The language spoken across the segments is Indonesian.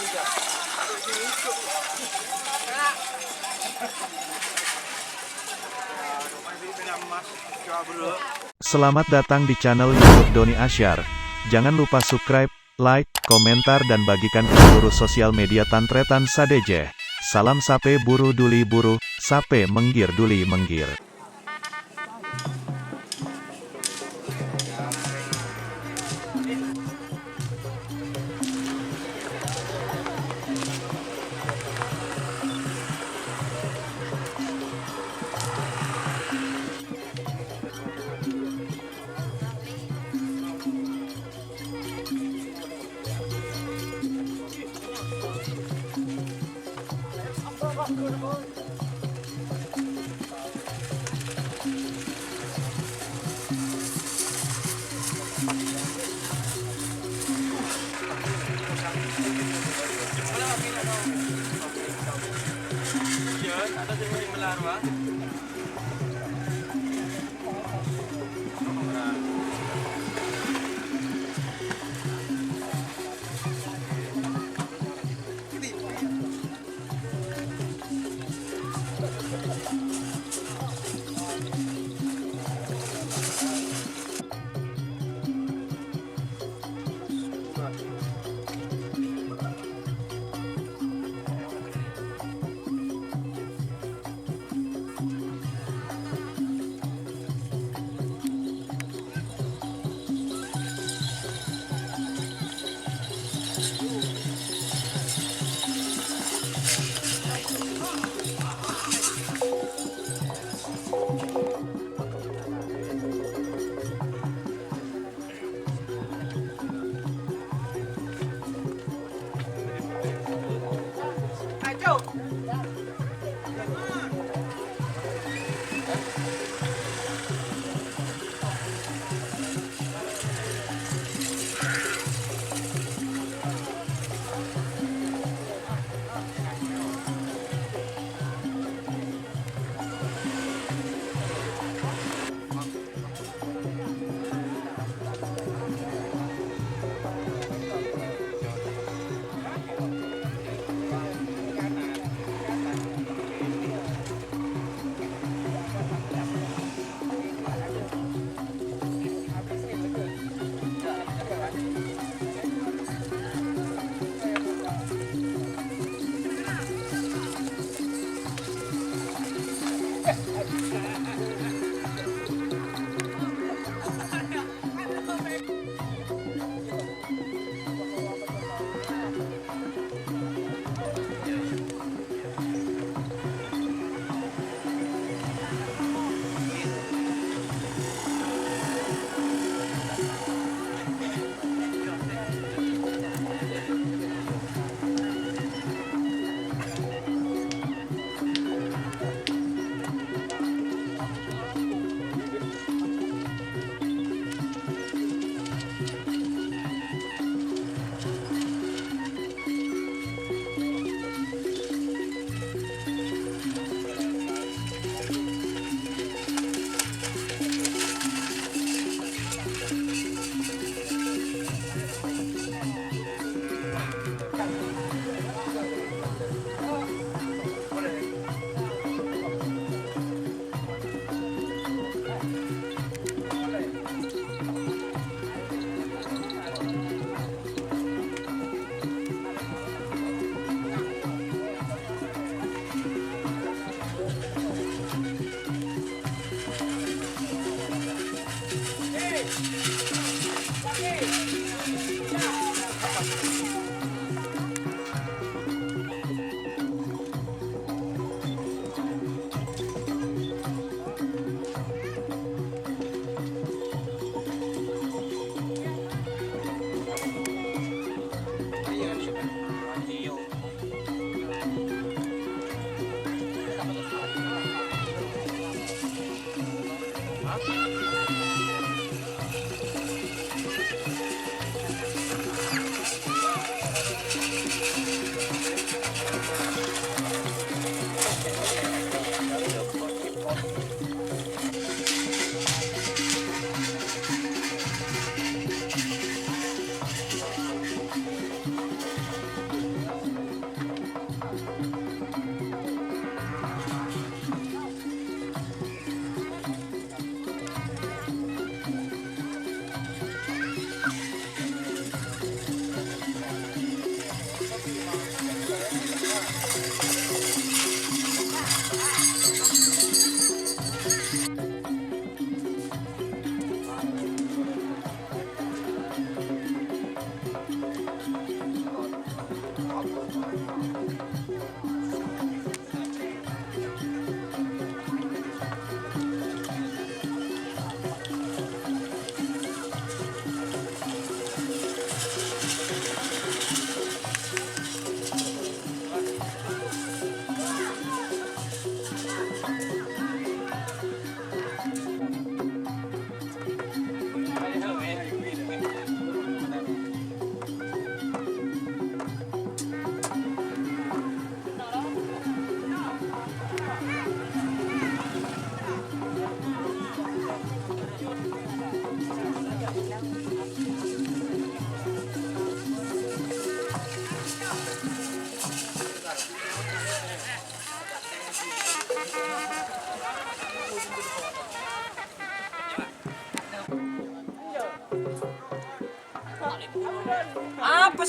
Selamat datang di channel YouTube Doni Ashar. Jangan lupa subscribe, like, komentar dan bagikan ke seluruh sosial media tantretan sadejeh. Salam sape buru duli buru, sape menggir duli menggir.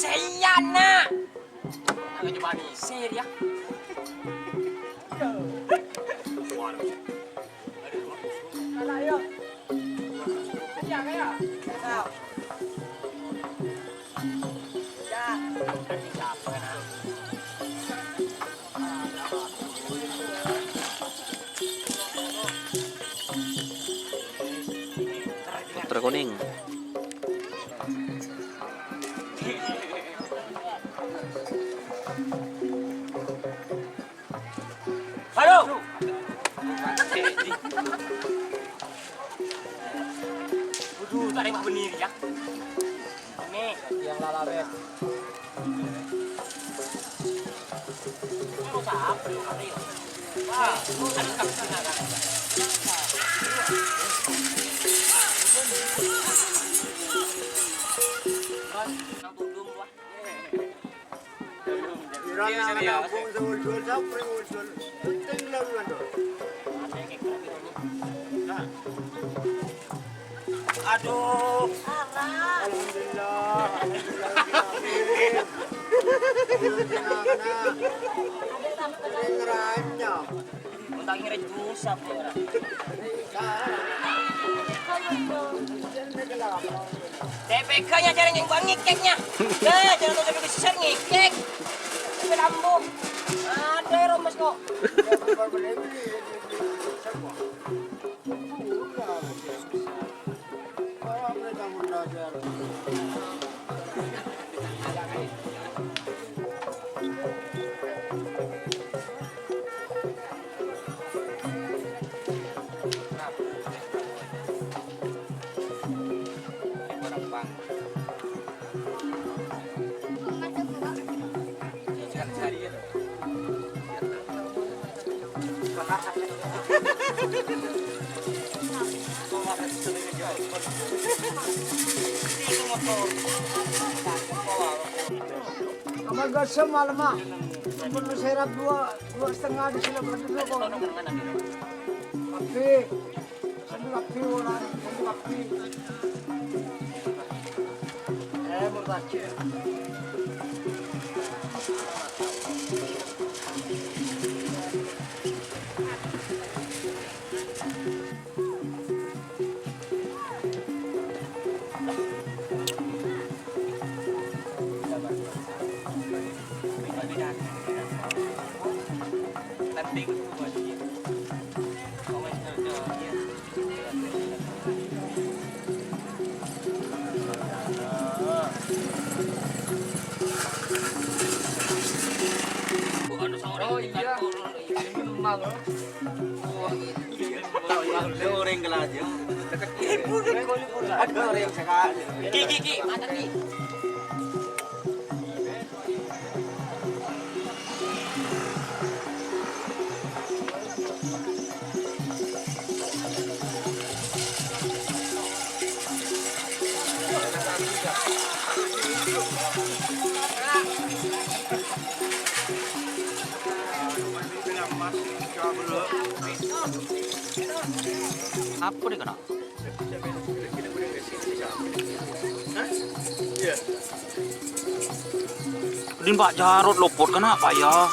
saya nak. Nak coba ni, ser ya. Kalau ayo. Kenyang ya. Sao? Ya. Siapa nak? Terkuning. Halo. Waduh, tak ada mak benih ya. Ini yang lalabet. Mau siapa lu kali? Wah, ada kat sini kan. Aduh, alhamdulillah. Untuk ngirit usap ya. TPK-nya jarang yang buang ngikeknya. Jangan tuh besar ngikek. Lambung. Ada romes kok. Amaga semalam mah perlu serap dua setengah di sini berdua kok. Kafe, satu kafe orang, satu kafe. Mau baca. Oh iya, ini memang. Goreng gelajah. Ada orang sekali. Gigi, mata nih. Apa nih kena? Iya. Din Pak Jarot lopot kenapa ya?